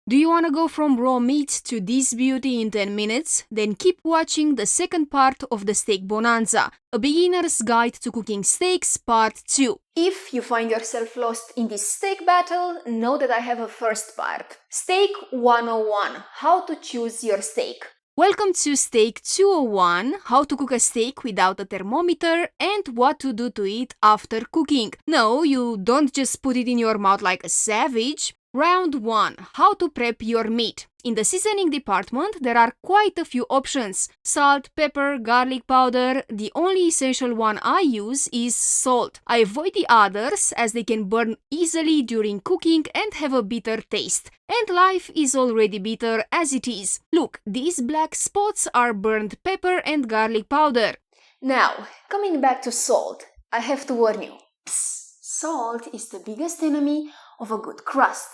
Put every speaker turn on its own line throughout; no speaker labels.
Do you want to go from raw meat to this beauty in 10 minutes? Then keep watching the second part of the Steak Bonanza, a beginner's guide to cooking steaks part 2. If you find yourself lost in this steak battle, know that I have a first part. Steak 101, how to choose your steak. Welcome to Steak 201, how to cook a steak without a thermometer and what to do to it after cooking. No, you don't just put it in your mouth like a savage. Round 1. How to prep your meat. In the seasoning department, there are quite a few options. Salt, pepper, garlic powder. The only essential one I use is salt. I avoid the others as they can burn easily during cooking and have a bitter taste. And life is already bitter as it is. Look, these black spots are burnt pepper and garlic powder. Now, coming back to salt, I have to warn you. Salt is the biggest enemy of a good crust.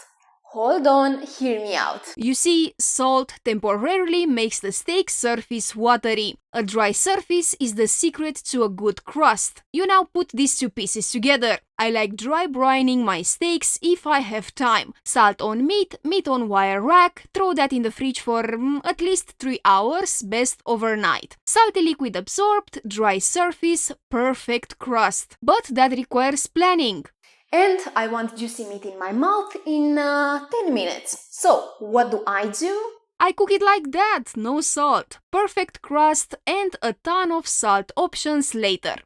Hold on, hear me out. You see, salt temporarily makes the steak surface watery. A dry surface is the secret to a good crust. You now put these two pieces together. I like dry brining my steaks if I have time. Salt on meat, meat on wire rack, throw that in the fridge for at least 3 hours, best overnight. Salty liquid absorbed, dry surface, perfect crust. But that requires planning. And I want juicy meat in my mouth in 10 minutes. So, what do? I cook it like that, no salt. Perfect crust and a ton of salt options later.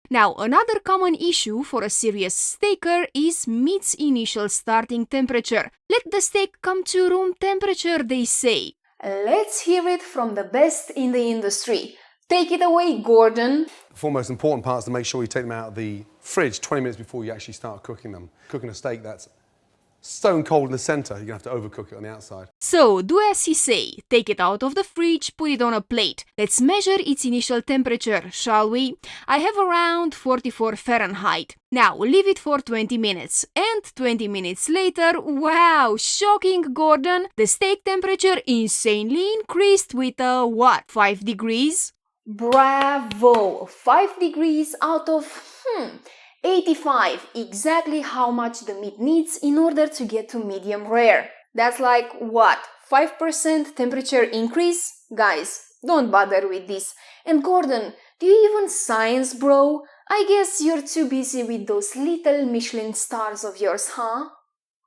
Now, another common issue for a serious steaker is meat's initial starting temperature. Let the steak come to room temperature, they say. Let's hear it from the best in the industry. Take it away, Gordon.
The four most important parts to make sure you take them out of the fridge 20 minutes before you actually start cooking them. Cooking a steak that's stone cold in the center, you're going to have to overcook it on the outside.
So, do as he say. Take it out of the fridge, put it on a plate. Let's measure its initial temperature, shall we? I have around 44 Fahrenheit. Now, leave it for 20 minutes. And 20 minutes later, wow, shocking, Gordon! The steak temperature insanely increased with, 5 degrees? Bravo! 5 degrees out of, 85, exactly how much the meat needs in order to get to medium rare. That's like, what, 5% temperature increase? Guys, don't bother with this. And Gordon, do you even science, bro? I guess you're too busy with those little Michelin stars of yours, huh?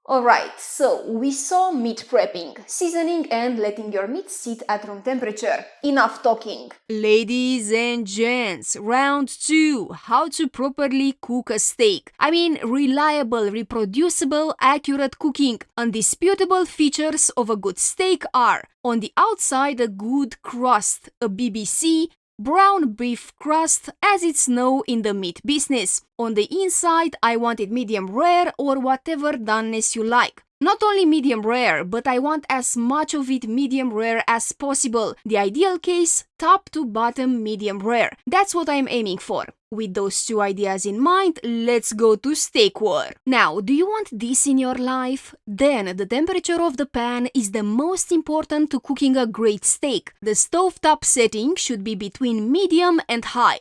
Alright, so we saw meat prepping, seasoning and letting your meat sit at room temperature. Enough talking. Ladies and gents, round 2. How to properly cook a steak. I mean, reliable, reproducible, accurate cooking. Undisputable features of a good steak are: on the outside a good crust, a BBC, brown beef crust, as it's known in the meat business. On the inside, I want it medium rare or whatever doneness you like. Not only medium rare, but I want as much of it medium rare as possible. The ideal case, top to bottom medium rare. That's what I'm aiming for. With those two ideas in mind, let's go to steak war. Now, do you want this in your life? Then the temperature of the pan is the most important to cooking a great steak. The stovetop setting should be between medium and high.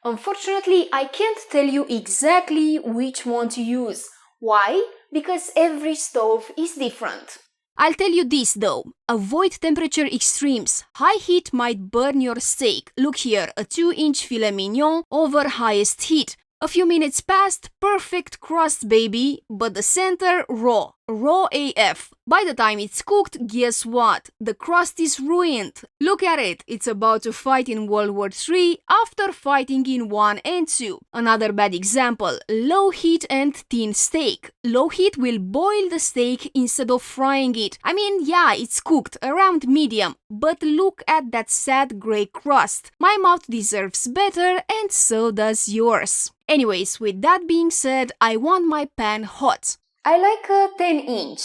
Unfortunately, I can't tell you exactly which one to use. Why? Because every stove is different. I'll tell you this though, avoid temperature extremes. High heat might burn your steak. Look here, a 2-inch filet mignon over highest heat. A few minutes passed, perfect crust baby, but the center raw. Raw AF. By the time it's cooked, guess what? The crust is ruined. Look at it, it's about to fight in World War III after fighting in 1 and 2. Another bad example, low heat and thin steak. Low heat will boil the steak instead of frying it. I mean, yeah, it's cooked around medium, but look at that sad grey crust. My mouth deserves better and so does yours. Anyways, with that being said, I want my pan hot. I like a 10-inch.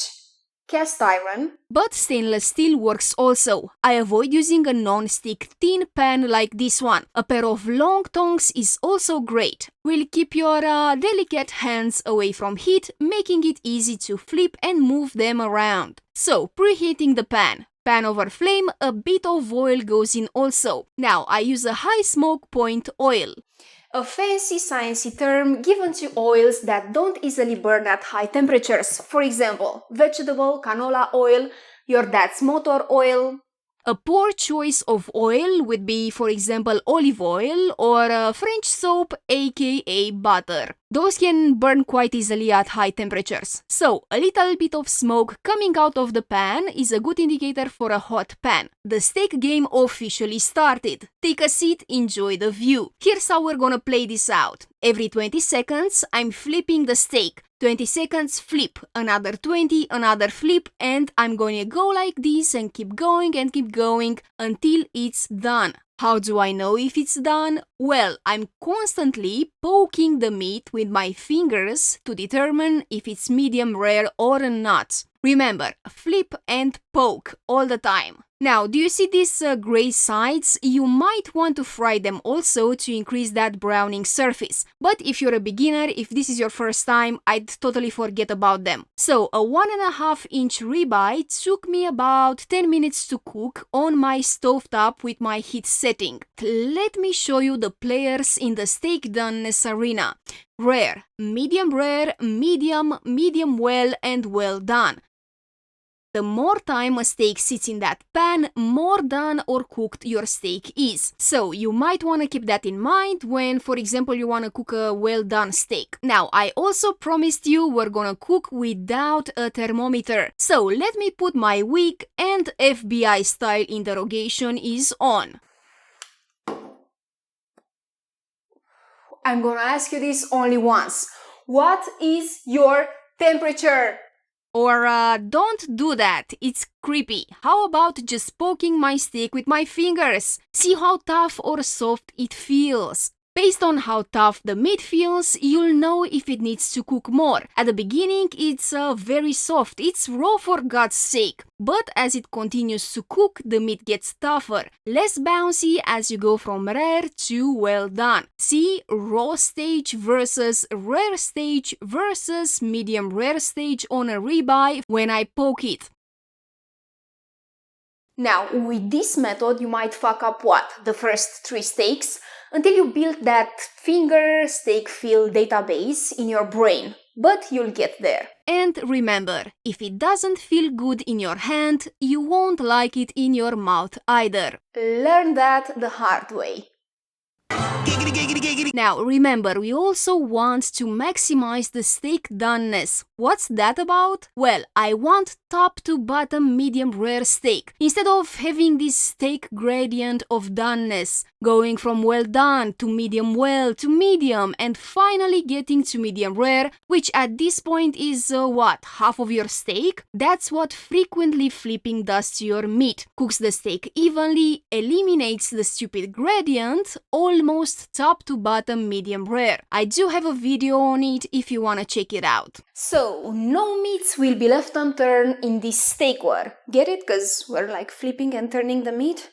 Cast iron. But stainless steel works also. I avoid using a non-stick thin pan like this one. A pair of long tongs is also great. Will keep your delicate hands away from heat, making it easy to flip and move them around. So, preheating the pan. Pan over flame, a bit of oil goes in also. Now, I use a high smoke point oil. A fancy sciencey term given to oils that don't easily burn at high temperatures. For example, vegetable canola oil, your dad's motor oil. A poor choice of oil would be, for example, olive oil or French soap, aka butter. Those can burn quite easily at high temperatures. So, a little bit of smoke coming out of the pan is a good indicator for a hot pan. The steak game officially started. Take a seat, enjoy the view. Here's how we're gonna play this out. Every 20 seconds, I'm flipping the steak. 20 seconds, flip, another 20, another flip, and I'm going to go like this and keep going until it's done. How do I know if it's done? Well, I'm constantly poking the meat with my fingers to determine if it's medium rare or not. Remember, flip and poke all the time. Now, do you see these gray sides? You might want to fry them also to increase that browning surface. But if you're a beginner, if this is your first time, I'd totally forget about them. So, a 1.5-inch ribeye took me about 10 minutes to cook on my stovetop with my heat setting. Let me show you the players in the steak doneness arena. Rare, medium, medium well, and well done. The more time a steak sits in that pan, more done or cooked your steak is. So you might want to keep that in mind when, for example, you want to cook a well-done steak. Now, I also promised you we're gonna cook without a thermometer. So let me put my wig and FBI-style interrogation is on. I'm gonna ask you this only once. What is your temperature? Or don't do that, it's creepy. How about just poking my steak with my fingers? See how tough or soft it feels. Based on how tough the meat feels, you'll know if it needs to cook more. At the beginning, it's very soft, it's raw for God's sake. But as it continues to cook, the meat gets tougher, less bouncy as you go from rare to well done. See, raw stage versus rare stage versus medium rare stage on a ribeye when I poke it. Now, with this method, you might fuck up what? The first 3 steaks? Until you build that finger steak feel database in your brain. But you'll get there. And remember, if it doesn't feel good in your hand, you won't like it in your mouth either. Learn that the hard way. Now remember, we also want to maximize the steak doneness. What's that about? Well, I want top to bottom medium rare steak. Instead of having this steak gradient of doneness, going from well done to medium well to medium and finally getting to medium rare, which at this point is what, half of your steak? That's what frequently flipping does to your meat. Cooks the steak evenly, eliminates the stupid gradient, almost top to bottom medium rare. I do have a video on it if you wanna check it out. So, no meats will be left unturned in this steak war. Get it? Cause we're like flipping and turning the meat.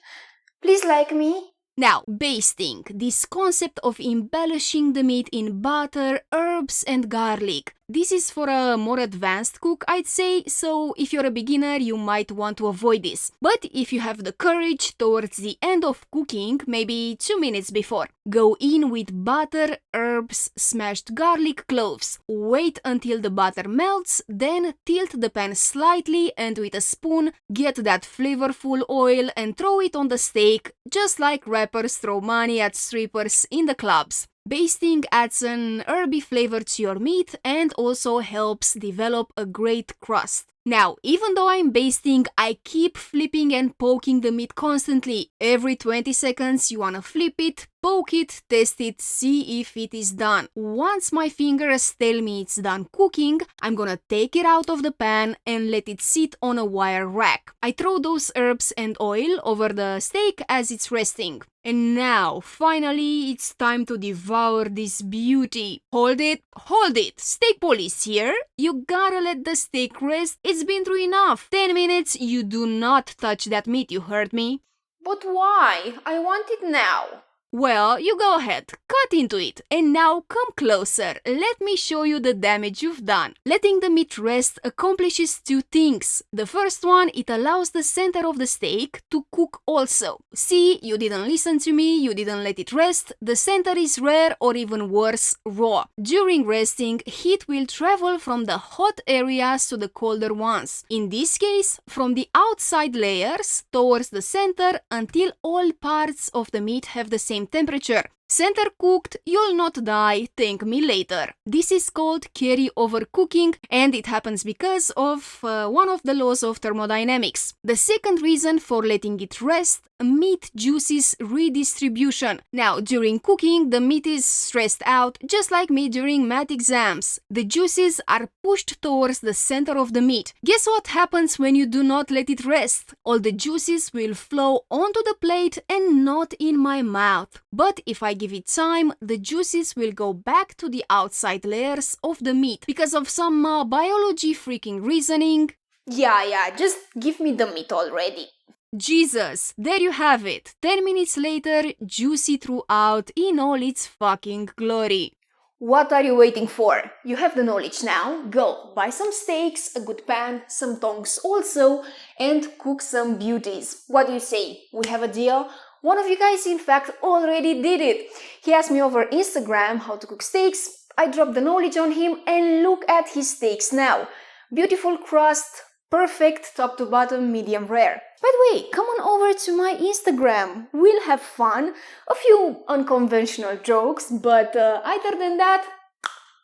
Please like me. Now, basting, this concept of embellishing the meat in butter, herbs and garlic. This is for a more advanced cook, I'd say, so if you're a beginner, you might want to avoid this. But if you have the courage towards the end of cooking, maybe 2 minutes before, go in with butter, herbs, smashed garlic, cloves. Wait until the butter melts, then tilt the pan slightly and with a spoon, get that flavorful oil and throw it on the steak, just like rappers throw money at strippers in the clubs. Basting adds an herby flavor to your meat and also helps develop a great crust. Now, even though I'm basting, I keep flipping and poking the meat constantly. Every 20 seconds you wanna flip it, poke it, test it, see if it is done. Once my fingers tell me it's done cooking, I'm gonna take it out of the pan and let it sit on a wire rack. I throw those herbs and oil over the steak as it's resting. And now, finally, it's time to devour this beauty. Hold it, steak police here. You gotta let the steak rest. It's been through enough. 10 minutes, you do not touch that meat, you heard me? But why? I want it now. Well, you go ahead, cut into it, and now come closer. Let me show you the damage you've done. Letting the meat rest accomplishes two things. The first one, it allows the center of the steak to cook also. See, you didn't listen to me, you didn't let it rest. The center is rare or even worse, raw. During resting, heat will travel from the hot areas to the colder ones. In this case, from the outside layers towards the center until all parts of the meat have the same temperature. Center cooked, you'll not die, thank me later. This is called carry overcooking, and it happens because of one of the laws of thermodynamics. The second reason for letting it rest, meat juices redistribution. Now, during cooking, the meat is stressed out, just like me during math exams. The juices are pushed towards the center of the meat. Guess what happens when you do not let it rest? All the juices will flow onto the plate and not in my mouth. But if I give it time, the juices will go back to the outside layers of the meat because of some biology freaking reasoning.
Yeah, just give me the meat already.
Jesus, there you have it. 10 minutes later, juicy throughout in all its fucking glory.
What are you waiting for? You have the knowledge now. Go, buy some steaks, a good pan, some tongs also, and cook some beauties. What do you say? We have a deal? One of you guys, in fact, already did it. He asked me over Instagram how to cook steaks. I dropped the knowledge on him and look at his steaks now. Beautiful crust, perfect top to bottom, medium rare. By the way, come on over to my Instagram. We'll have fun. A few unconventional jokes, but other than that,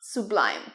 sublime.